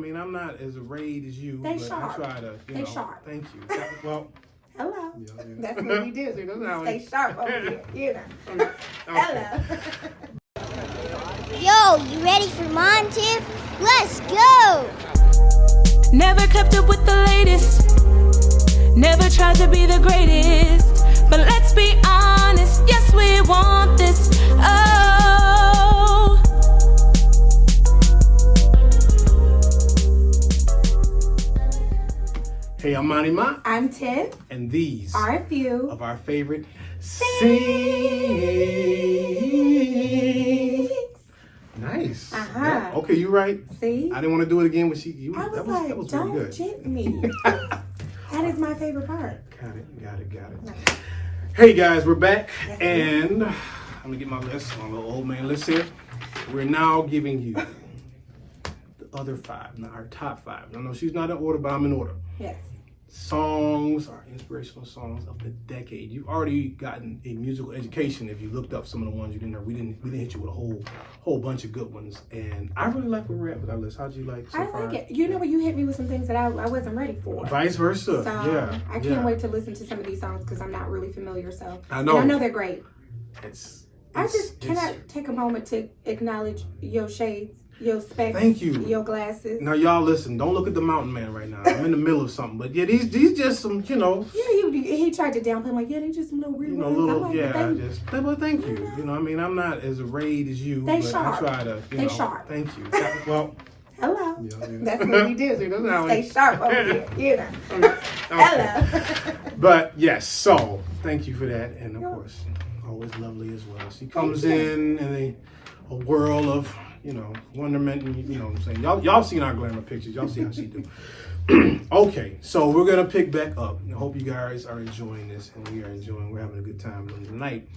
mean, I'm not as arrayed as you, They but sharp. I try to, They sharp. Thank you. Well, Hello. yeah. That's what we do. We stay sharp over here. You know. Okay. Hello. Yo, you ready for Mont and Tiff? Let's go! Never kept up with the latest. Never tried to be the greatest. But let's be honest, yes, we want this. Oh. Hey, I'm Monty Mont. I'm Tiff. And these Are a few of our favorite sings. Nice. Yeah. Okay, you right. See? I didn't want to do it again, but I was that like, was very don't good. jit me. That is my favorite part. Got it. Hey guys, we're back, Yes, and I'm gonna get my list, my little old man list here. We're now giving you the other five, not our top five. I know she's not in order, but I'm in order. Yes. Songs, our inspirational songs of the decade. You've already gotten a musical education if you looked up some of the ones you didn't know. We didn't hit you with a whole bunch of good ones, and I really like where we're at with our list. How'd you like so far? I like it. You know what? You hit me with some things that I wasn't ready for. Vice versa. So Yeah. I can't wait to listen to some of these songs because I'm not really familiar. So I know. And I know they're great. I just it's- cannot take a moment to acknowledge your shades, your specs, Thank you. your glasses. Now y'all listen, don't look at the mountain man right now. I'm in the middle of something. But yeah, these just some, Yeah, he tried to downplay. I'm like, yeah, they just some little reruns. I'm like, well, thank you. You know, I mean, I'm not as arrayed as you, They but sharp. I try to, They sharp. Thank you. Well, Hello. yeah. That's what we do. See, that's how Stay sharp over here. You know. Okay. Hello. But yes, so thank you for that. And of course, always lovely as well. She comes in a whirl of, wonderment, and you know what I'm saying. Y'all seen our glamour pictures. Y'all see how she do. Okay, so we're gonna pick back up. I hope you guys are enjoying this, and we're having a good time tonight.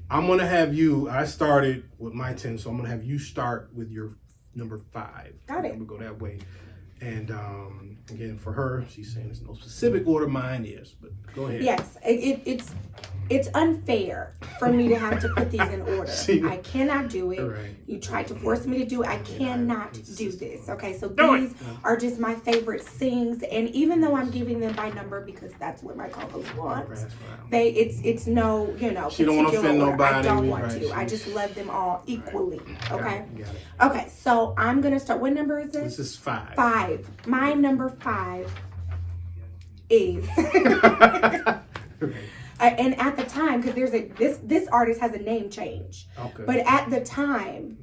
I'm gonna have you. I started with my 10, so I'm gonna have you start with your number 5. Got it. We'll go that way. And again, for her, she's saying it's no specific order. Mine is, but go ahead. Yes, it's unfair for me to have to put these in order. See? I cannot do it. Right. You tried to force me to do it. I cannot do this. Okay, so Do it. these are just my favorite sings, and even though I'm giving them by number because that's what my co-host wants, it's no She don't want to offend order. nobody. I don't want Right. to. I just love them all equally. Okay. Got it. Okay, so I'm gonna start. What number is this? This is 5. 5. My number 5 is. And at the time, because this artist has a name change. Okay. But at the time,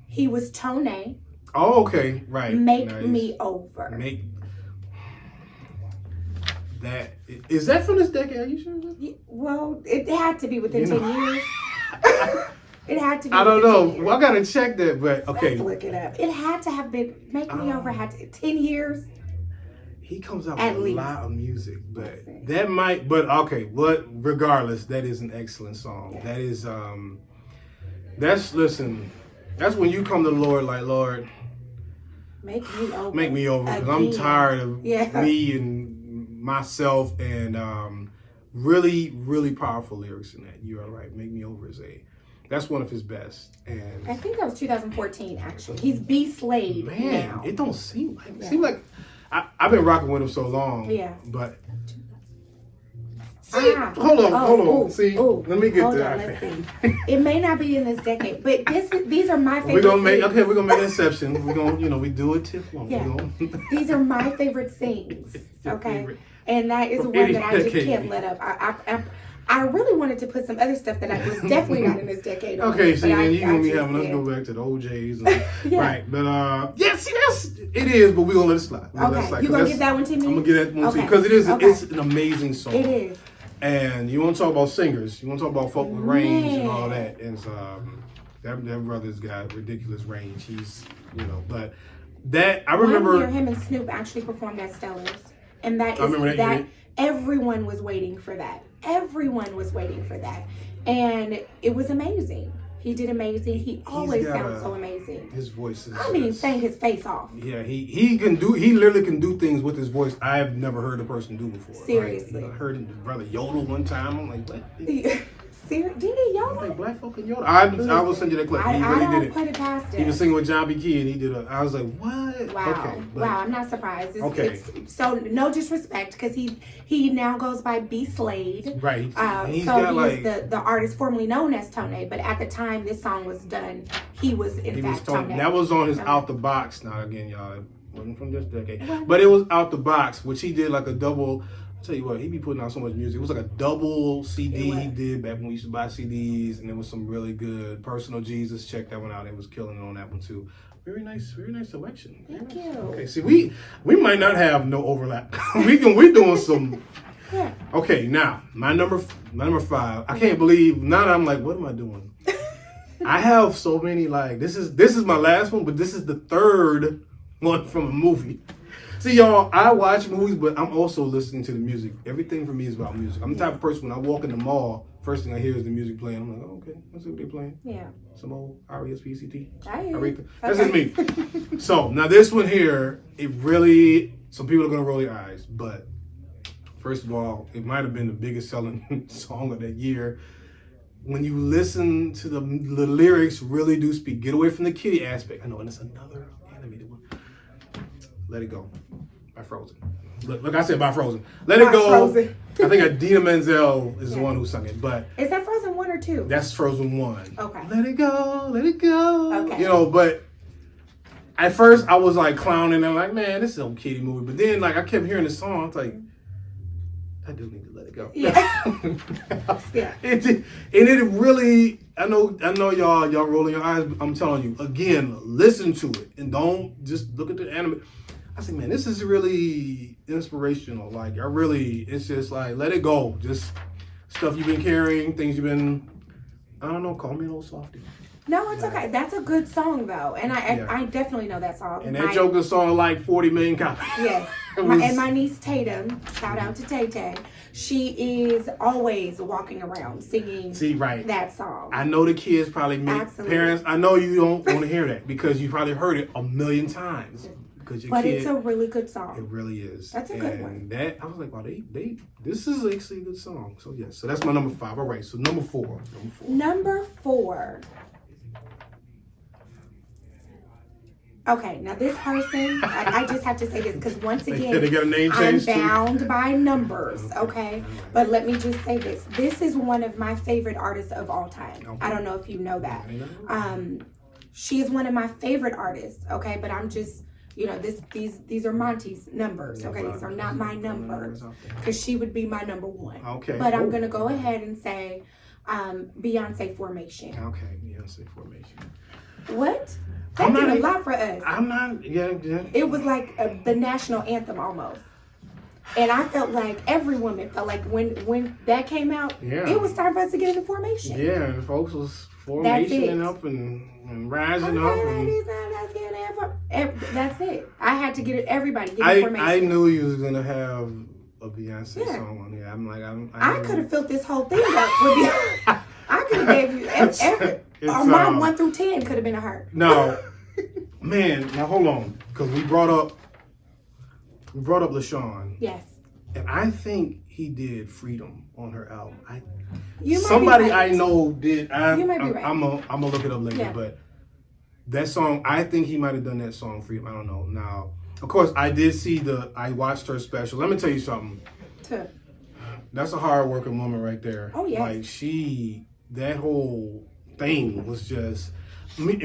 he was Tone. Oh, okay, right. Make Nice. Me Over. That is that from this decade? Are you sure? Well, it had to be within 10 years. It had to be. I don't within know. 10 years. Well, I gotta check that, but okay. Let's look it up. It had to have been Make Me Over. Had to 10 years. He comes out At with least. a lot of music, but that might. But okay, regardless, that is an excellent song. Yeah. That is listen. That's when you come to the Lord, like, Lord, Make Me Over. make me over, because I'm Again. tired of Yeah. me and myself, and really, really powerful lyrics in that. You are right. Make Me Over that's one of his best. And I think that was 2014. Actually, he's B Slade man, now. it don't seem like. Yeah. Seem like I've been rocking with him so long. Yeah. But see, hold on. Ooh, See, ooh, let me get hold there. on, let's see. It may not be in this decade, but these are my favorite. We're gonna make sings. we're gonna make an exception. We're gonna we do it Tiff long. Yeah. We're These are my favorite sings. Your Okay, favorite. and that is From one that I any just decade. can't let up. I really wanted to put some other stuff that I was definitely not in this decade. on Okay, this, see, but then you're gonna be just having us did. go back to the OJs. And, Yeah. Right, but yeah, see, it is, but we're gonna let it slide. Okay, you gonna give that one to me? I'm gonna give that one to you Okay. because it's Okay. an amazing song. It is. And you want to talk about singers? You want to talk about folk with range and all Man. that? And that brother's got ridiculous range. He's but that I remember. 1 year him and Snoop actually performed at Stellar's, and that I remember is that that year. everyone was waiting for that. Everyone was waiting for that, and it was amazing. He did amazing. He always got sounds so amazing. His voice is. I mean, sang his face off. Yeah, he literally can do things with his voice I've never heard a person do before. Seriously. Like, I heard his brother yodel one time. I'm like, what? Did he I'm like, Yoda? Black folk in Yoda. I will send you that clip. He I really don't did it. put it past He him. was singing with John B. Key, and he did a. I was like, what? Wow. Okay. But, Wow, I'm not surprised. Okay. So no disrespect, because he now goes by B. Slade. Right. He's So got he is the artist formerly known as Tone, but at the time this song was done, he was in fact Tone. That was on his Okay. Out the Box. Now again, y'all, it wasn't from this decade, What? but it was Out the Box, which he did like a double. I'll tell you what, he be putting out so much music. It was like a double CD he did back when we used to buy CDs, and there was some really good. Personal Jesus, check that one out. It was killing it on that one too. Very nice selection. Thank you. Okay, see, we might not have no overlap. we doing some. Yeah. Okay, now my number 5. I can't believe now that I'm like, what am I doing? I have so many, like, this is my last one, but this is the third one from a movie. See, y'all, I watch movies, but I'm also listening to the music. Everything for me is about music. I'm the type of person, when I walk in the mall, first thing I hear is the music playing. I'm like, oh, okay, let's see what they're playing. Yeah. Some old R-E-S-P-C-T. I hear Aretha. you. That's Okay. just me. So, now this one here, it really, some people are going to roll their eyes, but first of all, it might have been the biggest selling song of that year. When you listen to the lyrics, really do speak. Get away from the kiddie aspect. I know, and it's another animated one. Let It Go by Frozen. Look, I said by Frozen. Let It By Go. Frozen. I think Idina Menzel is the Yeah. one who sung it, but Is that Frozen 1 or 2? that's Frozen 1. Okay. Let it go, let it go. Okay. You know, but at first I was like clowning. I'm like, man, this is a kiddie movie. But then, like, I kept hearing the song. It's like, I do need to let it go. Yeah. Yeah. And it really, I know y'all rolling your eyes. But I'm telling you again, listen to it and don't just look at the anime. I said, man, this is really inspirational. Like, it's just like, let it go. Just stuff you've been carrying, things you've been, I don't know, call me an old softie. No, it's okay. That's a good song though, and Yeah. I definitely know that song. And that Joker song like 40 million copies. Yes. And my niece Tatum, shout out to Tay Tay, she is always walking around singing that song. I know the kids probably Absolutely. parents, I know you don't want to hear that because you probably heard it a million times. Because your But kid, it's a really good song. it really is. That's a good one. And that, I was like, wow, this is actually a good song. So yes, so that's my number 5. All right, so number 4. Number 4. Okay, now this person, I just have to say this because once again, They got a name I'm change too? bound by numbers, okay? But let me just say this. This is one of my favorite artists of all time. Okay. I don't know if you know that. She is one of my favorite artists, okay? But I'm just, you know, these are Monty's numbers, okay? These are not my numbers because she would be my number 1. Okay. But I'm going to go ahead and say Beyonce Formation. Okay, Beyonce Formation. What? I'm That did not- a lot for us. I'm not, yeah. It was like the national anthem almost. And I felt like every woman felt like when that came out, Yeah. it was time for us to get into formation. Yeah, and folks was formationing up and rising up. Okay, And ladies, now let's get in that's it. I had to get it. Everybody get in formation. I knew you was gonna have a Beyonce Yeah. song on here. I'm like, I could have filled this whole thing up with you. I could have gave you every. Or mine 1 through 10 could have been a her. No, man. Now hold on, because we brought up LaShawn, Yes. and I think he did "Freedom" on her album. You might Somebody be right. I know did. You might be right. I'm gonna look it up later, Yeah. but that song, I think he might have done that song "Freedom." I don't know. Now, of course, I did see I watched her special. Let me tell you something. That's a hard working woman right there. Oh, yes. Like that whole thing was just me.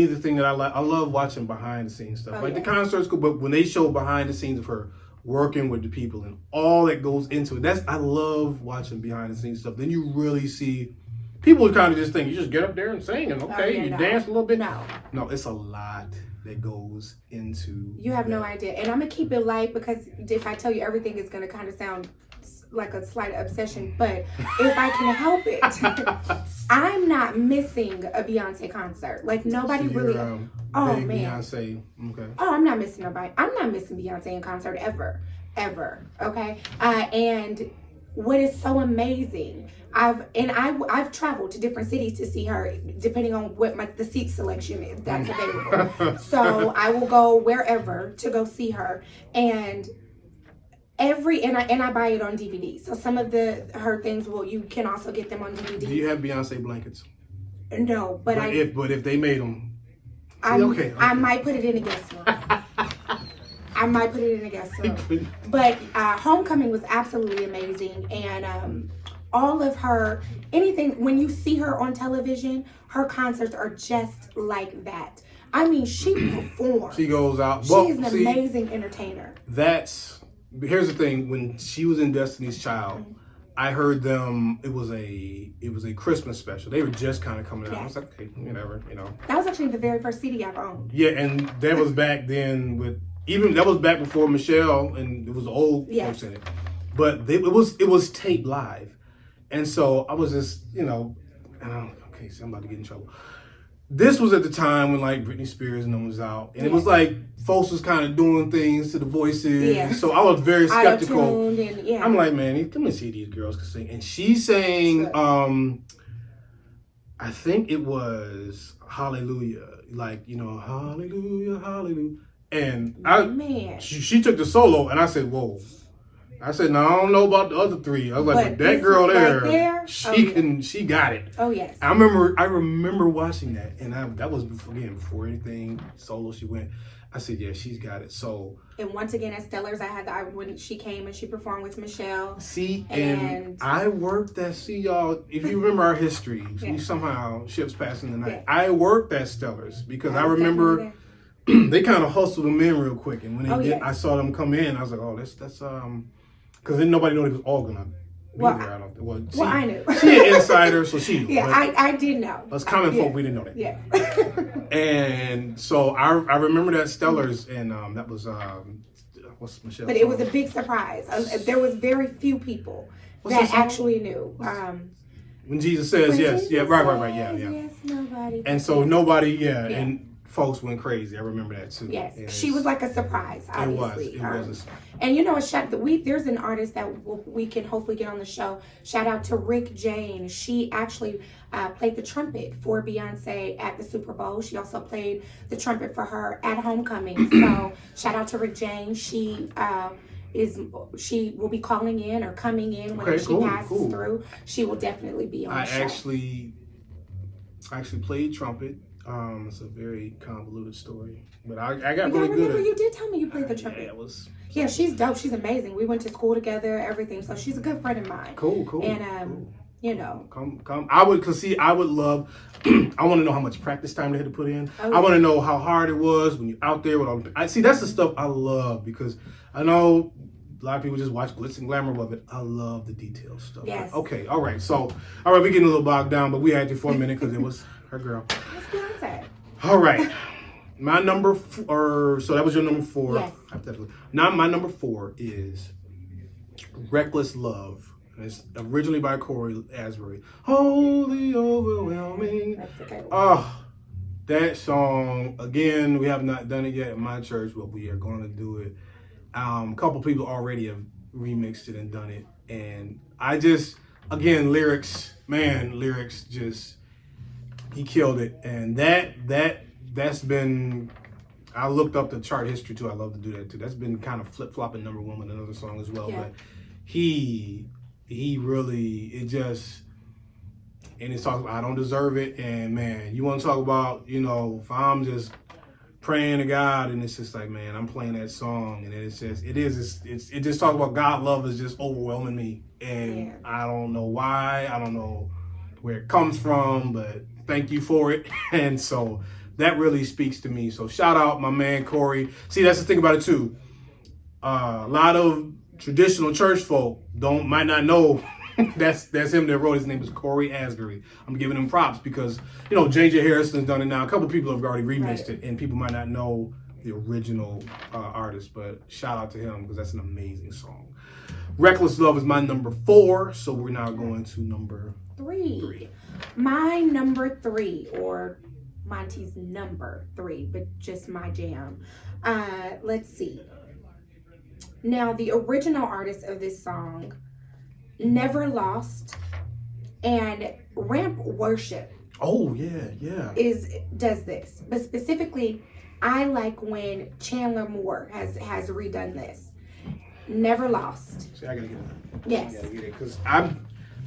The thing that I like, I love watching behind the scenes stuff. Oh, like yeah. the concert's cool, but when they show behind the scenes of her working with the people and all that goes into it, I love watching behind the scenes stuff. Then you really see people kind of just think you just get up there and sing and you dance a little bit. No, it's a lot that goes into. You have no idea, and I'm gonna keep it light because if I tell you everything, it's gonna kind of sound like a slight obsession. But if I can help it, I'm not missing a Beyonce concert. Like nobody So really. you're, Oh big man. Beyonce. Okay. Oh, I'm not missing nobody. I'm not missing Beyonce in concert ever. Okay. And what is so amazing, I've traveled to different cities to see her, depending on what the seat selection is that's available. So I will go wherever to go see her, and and I buy it on DVD. So some of her things you can also get them on DVD. Do you have Beyonce blankets? No, but if they made them, okay. I might put it in a guest room. I might put it in a guest room. But Homecoming was absolutely amazing, and all of her when you see her on television, her concerts are just like that. I mean, she performs. She goes out. She is an amazing entertainer. Here's the thing. When she was in Destiny's Child, I heard them. It was a Christmas special. They were just kind of coming out. I was like, okay, whatever, That was actually the very first CD I've owned. Yeah, and that was back then that was back before Michelle, and it was old folks in it. But it was taped live, and so I was just okay, so I'm about to get in trouble. This was at the time when like Britney Spears and them was out, and it was like folks was kind of doing things to the voices. Yeah. So I was very skeptical. I'm like, man, let me see these girls can sing. And she sang, I think it was Hallelujah, Hallelujah, Hallelujah. And she took the solo, and I said, whoa. I said, no, I don't know about the other three. I was like, but that girl there, she got it. Oh yes. I remember watching that, and that was before anything solo she went. I said, yeah, she's got it. So. And once again at Stellars, when she came and she performed with Michelle. See, and I worked that. See, y'all, if you remember our history, somehow ships passing the night. I worked at Stellars because I remember they kind of hustled them in real quick, and when they did, I saw them come in. I was like, oh, that's because then nobody knew they was all gonna be there. I don't think. Well, I knew. She an insider, so she knew. Yeah, I did know. Us common folk, we didn't know that. Yeah. And so I remember that Stellars, and that was what's Michelle? But it was a big surprise. There was very few people that actually knew. When Jesus says yes, right, yeah. Yes, nobody. And so nobody, and folks went crazy. I remember that too. Yes, she was like a surprise. Obviously, it was. And there's an artist that we can hopefully get on the show. Shout out to Rick Jane. She actually played the trumpet for Beyonce at the Super Bowl. She also played the trumpet for her at Homecoming. So shout out to Rick Jane. She will be calling in or coming in when she passes through. She will definitely be on the show. I actually played trumpet. It's a very convoluted story, but I got really good at it. You did tell me you played the trumpet. Yeah, she's dope. She's amazing. We went to school together, everything. So she's a good friend of mine. Cool. And come. I would love. I want to know how much practice time they had to put in. I want to know how hard it was when you're out there with all. I see that's the stuff I love because I know a lot of people just watch glitz and glamour of it. I love the detailed stuff. Yes. Okay. All right. So we're getting a little bogged down, but we had you for a minute because it was her girl. That's Beyonce. All right. My number four, so that was your number 4. Yes. Now my number 4 is Reckless Love. And it's originally by Corey Asbury. Holy Overwhelming. That's okay. Oh, that song, again, we have not done it yet at my church, but we are going to do it. A couple people already have remixed it and done it. And I just, again, lyrics, just, he killed it. And that's been, I looked up the chart history too. I love to do that too. That's been kind of flip-flopping number 1 with another song as well. Yeah. But he really, it just, and it's talking about I don't deserve it. And man, you want to talk about, if I'm just praying to God and it's just like, man, I'm playing that song and it just talks about God love is just overwhelming me. And I don't know why, I don't know where it comes from, but thank you for it. And so that really speaks to me. So shout out my man Corey. See, that's the thing about it too. A lot of traditional church folk might not know that's him that wrote. His name is Corey Asbury. I'm giving him props because J.J. Harrison's done it now. A couple of people have already remixed it, and people might not know the original artist. But shout out to him because that's an amazing song. Reckless Love is my number 4, so we're now going to number 3. My number 3, or Monty's number 3, but just my jam. Let's see. Now, the original artist of this song, Never Lost, and Ramp Worship. Oh, yeah. Does this. But specifically, I like when Chandler Moore has redone this. Never Lost. See, I gotta get it. Yes. I gotta get it because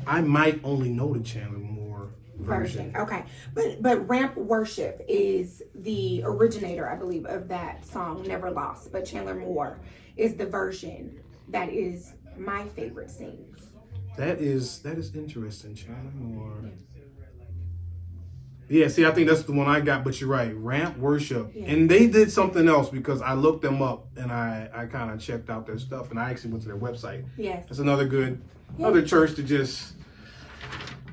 I might only know the Chandler Moore version. Okay, but Ramp Worship is the originator, I believe, of that song, Never Lost. But Chandler Moore is the version that is my favorite sings. That is interesting, Chandler Moore. Yeah, see, I think that's the one I got, but you're right. Ramp Worship. Yeah. And they did something else because I looked them up and I kind of checked out their stuff and I actually went to their website. Yes. That's another good, other church that just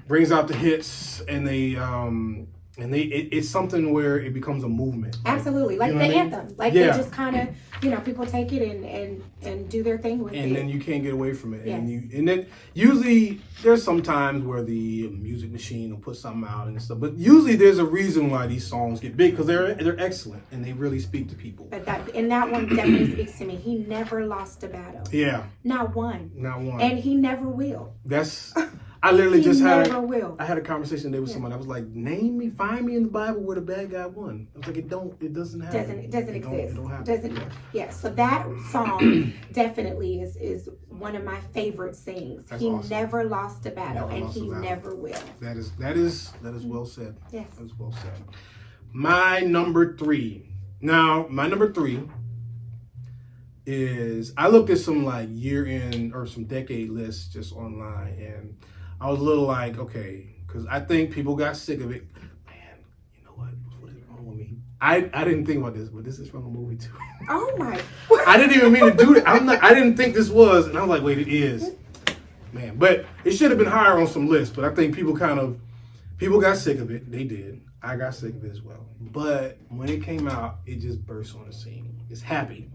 brings out the hits and it's something where it becomes a movement. Absolutely. Like the anthem. Like they just kind of, people take it and do their thing with it. And then you can't get away from it. Yes. And then usually there's some times where the music machine will put something out and stuff. But usually there's a reason why these songs get big because they're excellent and they really speak to people. But that one definitely speaks to me. He never lost a battle. Yeah. Not one. Not one. And he never will. I literally just had a conversation today with someone. I was like, find me in the Bible where the bad guy won. I was like, it doesn't happen. It doesn't exist. It don't happen. So that song definitely is one of my favorite sings. That's he awesome. Never lost a battle, and he never will. That is well said. Yes. That is well said. My number 3. Now, my number 3 is I looked at some like year end or some decade lists just online, and I was a little like, okay, because I think people got sick of it. Man, you know what? What is wrong with me? I didn't think about this, but this is from a movie too. Oh my! I didn't even mean to do that. I didn't think this was, and I was like, wait, it is. Man, but it should have been higher on some lists. But I think people got sick of it. They did. I got sick of it as well. But when it came out, it just burst on the scene. It's Happy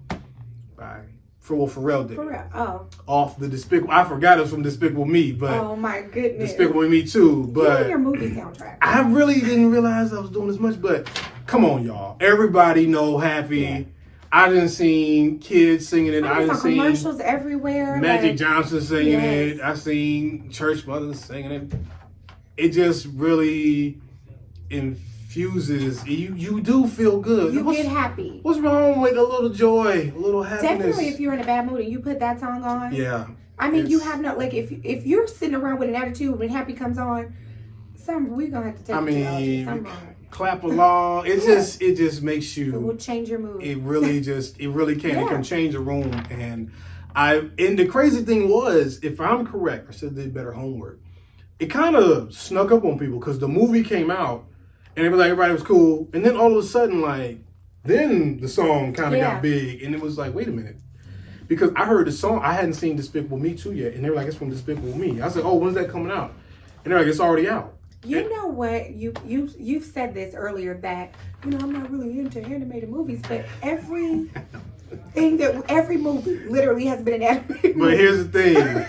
by Pharrell did. Pharrell. Oh. Off the Despicable. I forgot it was from Despicable Me, but oh my goodness. Despicable Me too. But your movie soundtrack. I really didn't realize I was doing as much. But come on, y'all. Everybody know Happy. Yeah. I didn't see kids singing it. I didn't see commercials everywhere. Magic Johnson singing it. I seen church mothers singing it. It just really infuses. You do feel good. You get happy. What's wrong with a little joy, a little happiness? Definitely, if you're in a bad mood and you put that song on. Yeah. I mean, you have no if you're sitting around with an attitude when Happy comes on, we're gonna have to take clap along. It just makes you. It will change your mood. It really can. It can change a room. And the crazy thing was, if I'm correct, I should have did better homework. It kind of snuck up on people because the movie came out and everybody was cool, and then all of a sudden, then the song kind of got big, and it was like, wait a minute. Because I heard the song, I hadn't seen Despicable Me 2 yet, and they were like, it's from Despicable Me. I said, oh, when's that coming out? And they're like, it's already out. You know what? You've said this earlier that, I'm not really into animated movies, but every movie literally has been an animated movie. But here's the thing.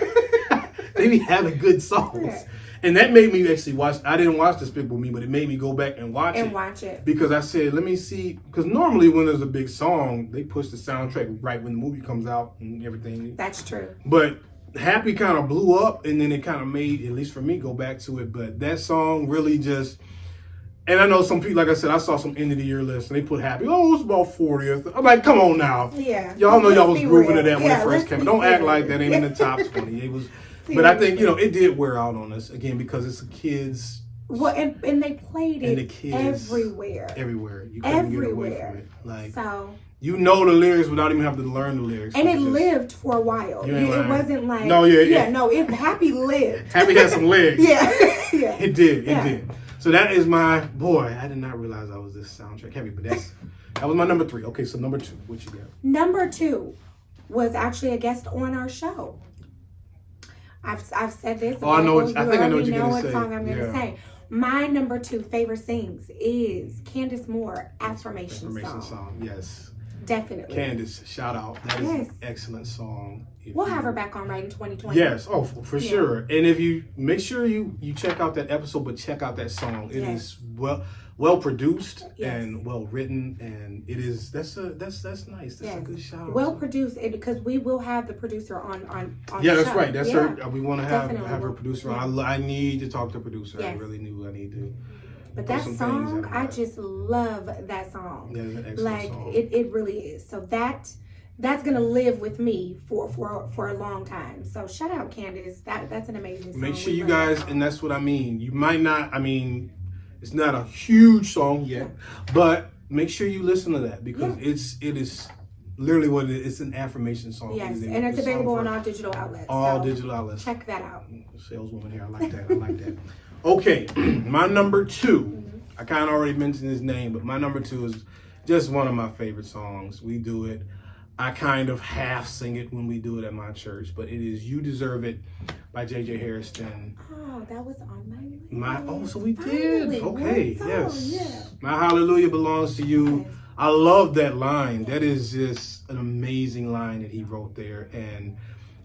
They be having good songs. Yeah. And that made me actually watch. I didn't watch Despicable Me, but it made me go back and watch it. Because I said, let me see. Because normally when there's a big song, they push the soundtrack right when the movie comes out and everything. That's true. But Happy kind of blew up, and then it kind of made, at least for me, go back to it. But that song really just, and I know some people, like I said, I saw some end of the year lists, and they put Happy, it's about 40th. I'm like, come on now. Yeah. Y'all know y'all was grooving to that when it first came. Don't act like that ain't in the top 20. It was, but I think, it did wear out on us, again, because it's the kids. Well, and they played it the kids, everywhere. Everywhere. You couldn't get away from it. So. You know the lyrics without even having to learn the lyrics. And it lived for a while. It wasn't like... No, Happy lived. Happy had some legs. Yeah. It did. So that is I did not realize I was this soundtrack heavy, but that was my number 3. Okay, so number 2, what you got? Number 2 was actually a guest on our show. I've said this. Oh, I know. I think I know what you're going to say. Song I'm going to say. My number 2 favorite sings is Candace Moore, Affirmation Song. Yes. Definitely. Candace, shout out. That is an excellent song. We'll have her back on right in 2020. Yes, for sure. And if you make sure you check out that episode, but check out that song. It is well produced and well written, and it is that's nice. That's a good shout out. Well produced, because we will have the producer on yeah, the that's show. Right. That's her. We want to have her producer on. I need to talk to the producer. Yes. I really knew I need to. But that song, I just love that song. Yeah, it's an excellent song. It really is. So that's gonna live with me for a long time. So shout out Candace. That's an amazing song. Make sure you guys, and that's what I mean. You might not. I mean, it's not a huge song yet, but make sure you listen to that because it is literally what it is. It's an affirmation song. Yes, and it's available on all digital outlets. All so digital outlets. Check that out. Saleswoman here. I like that. I like that. Okay, my number 2. I kind of already mentioned his name, but my number 2 is just one of my favorite songs. We do it. I kind of half sing it when we do it at my church, but it is "You Deserve It" by J.J. Harrison. Oh, that was on my list. So we Finally, did. Okay, one yes. song, yeah. My hallelujah belongs to you. Yes. I love that line. That is just an amazing line that he wrote there. And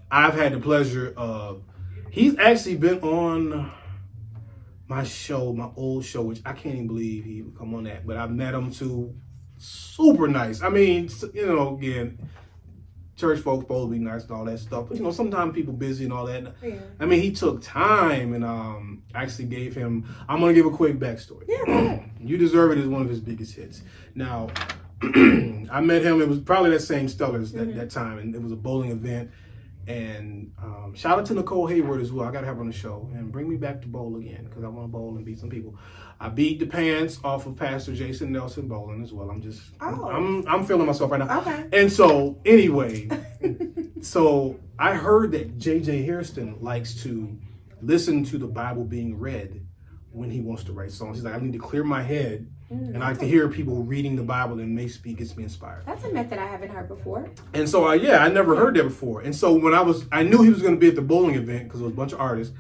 I've had the pleasure of, he's actually been on my show, my old show, which I can't even believe he would come on that, but I've met him too. Super nice. I mean, you know, again, church folks supposed to be nice and all that stuff, but you know, sometimes people busy and all that. Yeah. I mean, he took time and actually gave him, I'm going to give a quick backstory. Yeah. You Deserve It is one of his biggest hits. Now, I met him, it was probably that same Stellars that time, and it was a bowling event. And shout out to Nicole Hayward as well. I got to have her on the show and bring me back to bowl again because I want to bowl and beat some people. I beat the pants off of Pastor Jason Nelson bowling as well. I'm feeling myself right now. Okay. And so anyway, so I heard that J.J. Harrison likes to listen to the Bible being read when he wants to write songs. He's like, I need to clear my head. And I like to hear people reading the Bible and gets me inspired. That's a method I haven't heard before. And so, I never heard that before. And so when I knew he was going to be at the bowling event because there was a bunch of artists.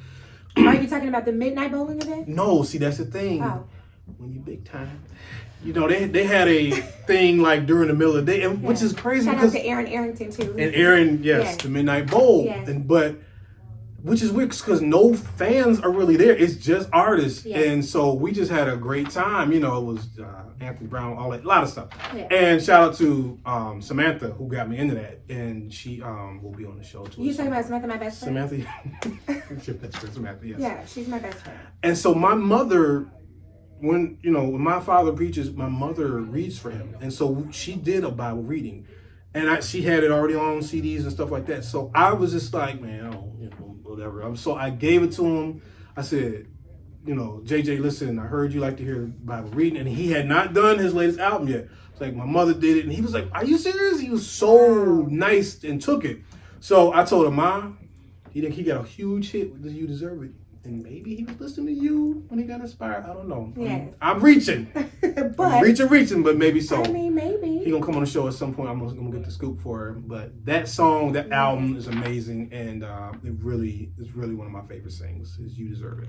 Are you talking about the midnight bowling event? No, see, that's the thing. Oh. When you big time. You know, they had a thing like during the middle of the day, which is crazy. Shout out to Aaron Arrington, too. And Aaron, yes, the Midnight Bowl. Yes. Which is weird because no fans are really there. It's just artists. Yes. And so we just had a great time. You know, it was Anthony Brown, all that, a lot of stuff. Yeah. And shout out to Samantha who got me into that. And she will be on the show too. You talking about Samantha, my best friend? Samantha? Your best friend, Samantha, yes. Yeah, she's my best friend. And so my mother, when my father preaches, my mother reads for him. And so she did a Bible reading. And she had it already on CDs and stuff like that. So I was just like, man, whatever. So I gave it to him. I said, JJ, listen, I heard you like to hear Bible reading. And he had not done his latest album yet. It's like my mother did it. And he was like, are you serious? He was so nice and took it. So I told him, Ma, he got a huge hit with You Deserve It. And maybe he was listening to you when he got inspired. I don't know. Yes. I'm reaching. I'm reaching, but maybe so. I mean, maybe. He gonna come on the show at some point. I'm gonna get the scoop for him. But that song, that album is amazing, and it really is one of my favorite things. Is You Deserve It.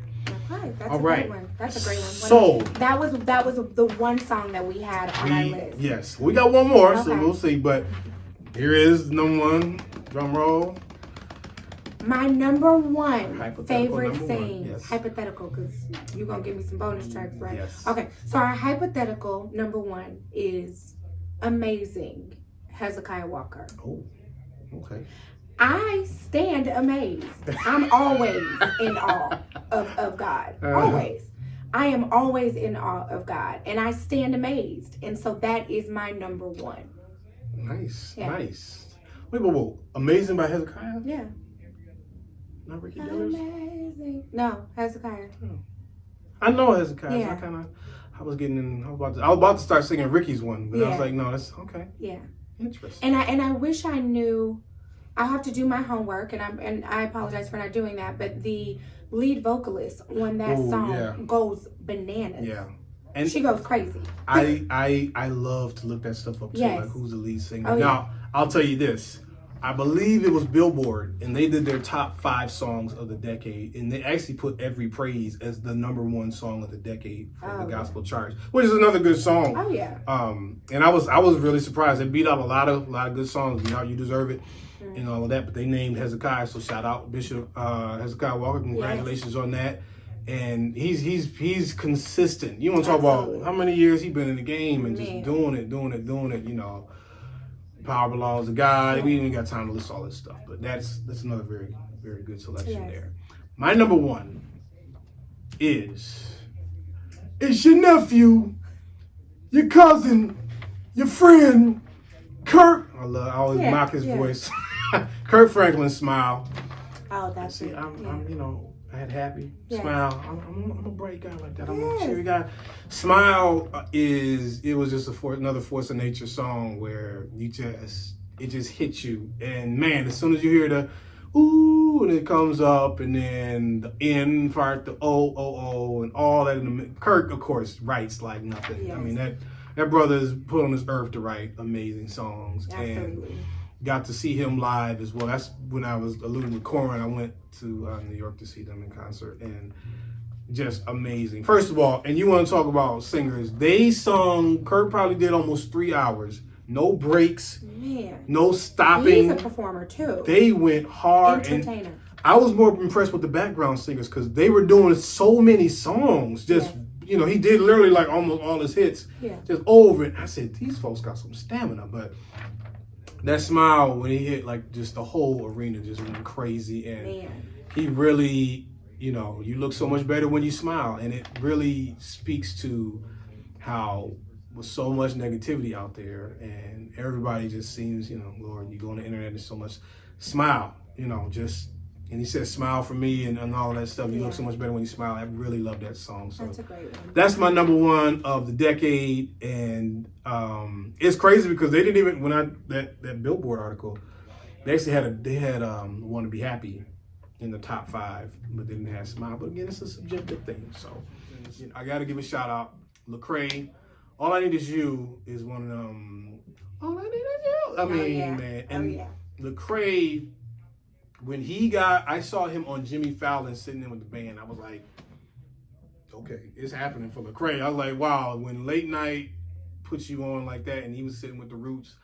Okay, that's All a right. great one. That's a great one. So that was the one song that we had on our list. Yes, we got one more, so Okay. we'll see. But here is number one. Drum roll. My number one Hypothetical favorite number thing, one, yes. hypothetical, because you're going to give me some bonus tracks, right? Yes. Okay, so our hypothetical number one is Amazing, Hezekiah Walker. Oh, okay. I stand amazed. I'm always in awe of God. Always. I am always in awe of God, and I stand amazed. And so that is my number one. Nice, Yeah. nice. Wait, whoa. Amazing by Hezekiah? Yeah. Not Ricky Dillers? Amazing. No, Hezekiah. I know Hezekiah. Yeah. I was about to start singing Ricky's one, but I was Yeah. like, no, that's okay. Yeah. Interesting. And I wish I knew. I'll have to do my homework, and I apologize for not doing that. But the lead vocalist on that song goes bananas. Yeah. And she goes crazy. I love to look that stuff up too, Yes. like who's the lead singer. Oh, yeah. Now, I'll tell you this. I believe it was Billboard, and they did their top 5 songs of the decade, and they actually put Every Praise as the number 1 song of the decade for the gospel charts, which is another good song. Oh yeah. And I was really surprised. They beat out a lot of good songs. You Deserve It, and all of that. But they named Hezekiah, so shout out Bishop Hezekiah Walker. Congratulations on that. And he's consistent. You want to talk about how many years he's been in the game and just doing it. Power belongs to God. We ain't got time to list all this stuff, but that's another very, very good selection there. My number one is your nephew, your cousin, your friend, Kirk. I always mock his voice. Kirk Franklin's Smile. Oh, that's See, it. I'm you know, I had Happy, Smile. I'm a bright guy like that. I'm a cheery guy. Smile it was just another Force of Nature song where it just hits you. And man, as soon as you hear the ooh, and it comes up, and then the end part, the oh, and all that. Kirk, of course, writes like nothing. Yes. I mean, that brother's put on this earth to write amazing songs. Absolutely. And got to see him live as well. That's when I was alluding with Corin. I went to New York to see them in concert, and just amazing. First of all, and you want to talk about singers, Kirk probably did almost 3 hours. No breaks, Man. no stopping. He's a performer too. They went hard. Entertainer. And I was more impressed with the background singers because they were doing so many songs. Just, you know, he did literally like almost all his hits just over it. I said, these folks got some stamina. But that Smile, when he hit, like, just the whole arena just went crazy. And he really, you know, you look so much better when you smile. And it really speaks to how with so much negativity out there, and everybody just seems, you know, Lord, you go on the internet, there's so much smile, you know, just, and he says smile for me and all that stuff. You look so much better when you smile. I really love that song. So that's a great one. That's my number one of the decade. And it's crazy because they didn't even, when that Billboard article, they actually had Want to Be Happy in the top 5, but they didn't have Smile. But again, it's a subjective thing. So you know, I got to give a shout out, Lecrae. All I Need Is You is one of them. All I Need Is You. I mean, man. And Lecrae, when I saw him on Jimmy Fallon sitting in with the band, I was like, okay, it's happening for Lecrae. I was like, wow, when late night puts you on like that, and he was sitting with the Roots.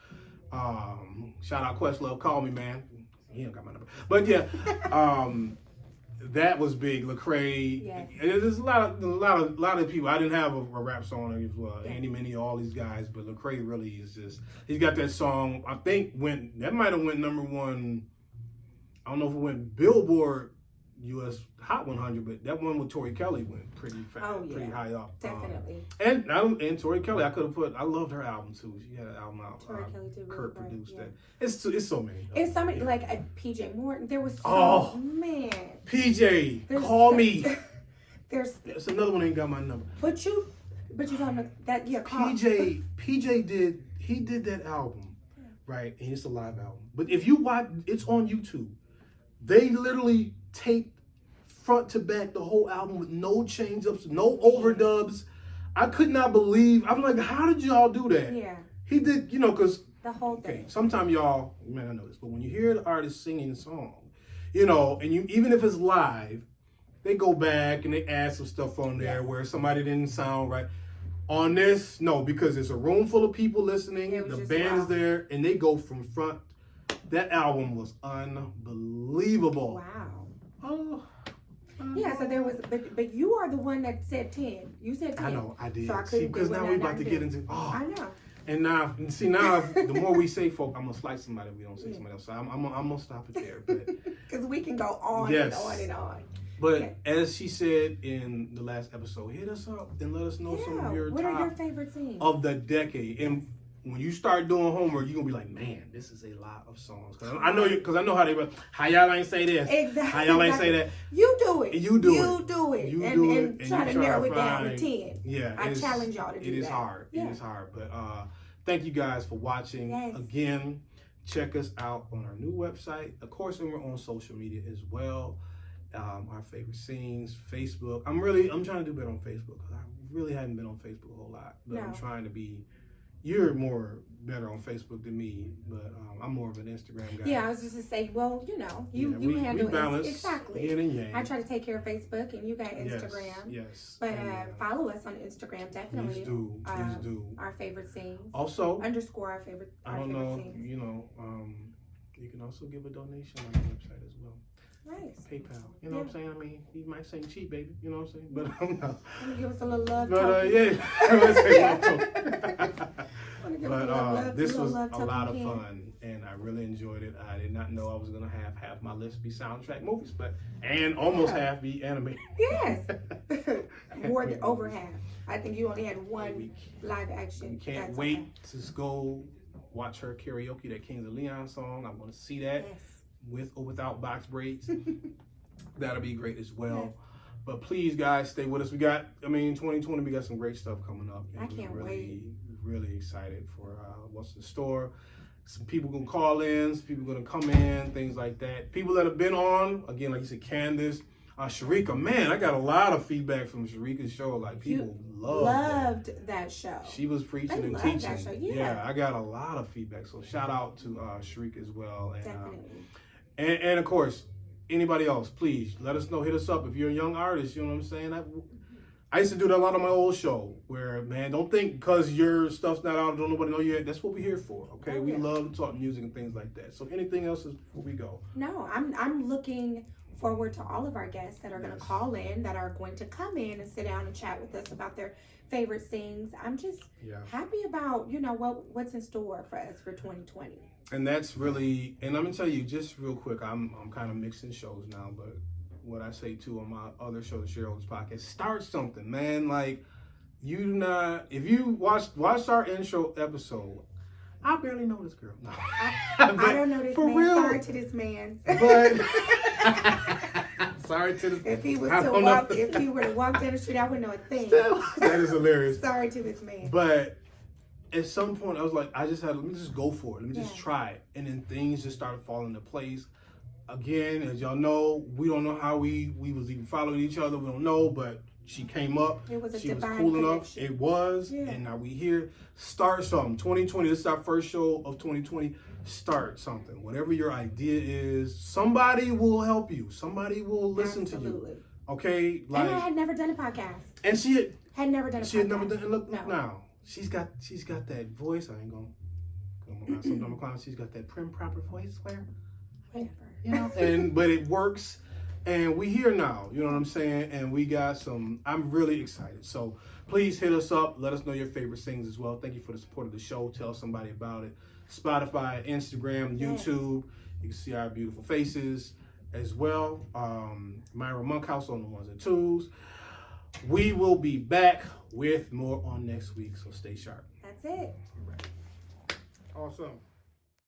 Shout out Questlove, call me, man. He don't got my number. But yeah, that was big. Lecrae. Yes. There's a lot of people. I didn't have a rap song as well. Andy Minnie, all these guys, but Lecrae really is just. He's got that song. I think that might have went number 1. I don't know if it went Billboard U.S. Hot 100, but that one with Tori Kelly went pretty fast, pretty high up. Definitely. And Tori Kelly, I loved her album too. She had an album out. Tori Kelly did. Kurt produced that. It's so many. It's so many, like PJ Morton. There was man. PJ, call me. There's another one that ain't got my number. But you talking about that? Yeah, PJ did that album, right? And it's a live album. But if you watch, it's on YouTube. They literally taped front to back the whole album with no change ups, no overdubs. I could not believe. I'm like, how did y'all do that? Yeah. He did, you know, because the whole thing. Sometimes y'all, you may not know this, but when you hear the artist singing a song, you know, and even if it's live, they go back and they add some stuff on there where somebody didn't sound right. On this, no, because it's a room full of people listening, the band's there, and they go from front. That album was unbelievable. Wow. Oh. Yeah, so there was, but you are the one that said 10. You said 10. I know, I did. So I see, because now we're about to get into. Oh, I know. And now, the more we say folk, I'm gonna slice somebody. We don't say somebody else. So I'm gonna stop it there. Because we can go on and on and on. But as she said in the last episode, hit us up and let us know some of your what are your favorite scenes of the decade. And when you start doing homework, you're gonna be like, man, this is a lot of songs. I know how y'all ain't say this. Exactly. How y'all ain't say that. You do it. You do it. And try to narrow it down to 10. Yeah. I challenge y'all to do that. It is hard. Yeah. It is hard. But thank you guys for watching. Yes. Again, check us out on our new website. Of course, and we're on social media as well. Our favorite scenes, Facebook. I'm trying to do better on Facebook. I really haven't been on Facebook a whole lot. But I'm trying to be. You're more better on Facebook than me, but I'm more of an Instagram guy. Yeah, I was just to say, well, you know, you handle we balance exactly. Yin and yang. I try to take care of Facebook, and you got Instagram. Yes. But follow us on Instagram, definitely. Please do. Our favorite scenes. Also, underscore our favorite. I don't know. Scenes. You know, you can also give a donation on the website as well. Nice. PayPal. You know what I'm saying? I mean, you might say cheap, baby. You know what I'm saying? But I'm not. Give us a little love. But But this was a lot of fun, and I really enjoyed it. I did not know I was gonna have half my list be soundtrack movies, and almost half be animated. Yes, more than over half. I think you only had one live action. We can't wait to go watch her karaoke that Kings of Leon song. I want to see that with or without box braids. That'll be great as well. Yes. But please, guys, stay with us. We got, 2020, we got some great stuff coming up. I can't wait. Really excited for what's in store. Some people gonna call in, some people gonna come in, things like that. People that have been on, again, like you said, Candace, Sharika. Man, I got a lot of feedback from Sharika's show. Like, people loved that show. She was preaching and teaching. That show. Yeah, I got a lot of feedback. So shout out to Sharika as well. And, definitely. And of course, anybody else, please let us know. Hit us up if you're a young artist. You know what I'm saying? I used to do that a lot on my old show where, man, don't think because your stuff's not out, don't nobody know you yet. That's what we're here for, okay? We love to talk music and things like that. So anything else before we go? No, I'm looking forward to all of our guests that are going to call in, that are going to come in and sit down and chat with us about their favorite things. I'm just happy about, what's in store for us for 2020. And that's really, and I'm going to tell you just real quick, I'm kind of mixing shows now, but what I say too on my other show, the Shareholders Podcast, start something, man. Like, if you watch our intro episode, I barely know this girl. No. I don't know this for man. Real. Sorry to this man. But sorry to this. If he were to walk down the street, I wouldn't know a thing. That is hilarious. Sorry to this man. But at some point, I was like, let me just go for it. Let me just try it. And then things just started falling into place. Again, as y'all know, we don't know how we was even following each other. We don't know, but she came up. It was a she was divine cool connection. enough. It was. And now we here. Start something. 2020, this is our first show of 2020. Start something. Whatever your idea is, somebody will help you. Somebody will listen to you. Okay? And I had never done a podcast. And she had never done a podcast. She had never done it. Look now. She's got that voice. I ain't gonna sometimes she's got that prim proper voice where whatever. But it works, and we here now, you know what I'm saying? And we got I'm really excited. So please hit us up, let us know your favorite things as well. Thank you for the support of the show. Tell somebody about it. Spotify, Instagram, YouTube. You can see our beautiful faces as well. Myra Monkhouse on the ones and twos. We will be back with more on next week, so stay sharp. That's it. All right. Awesome.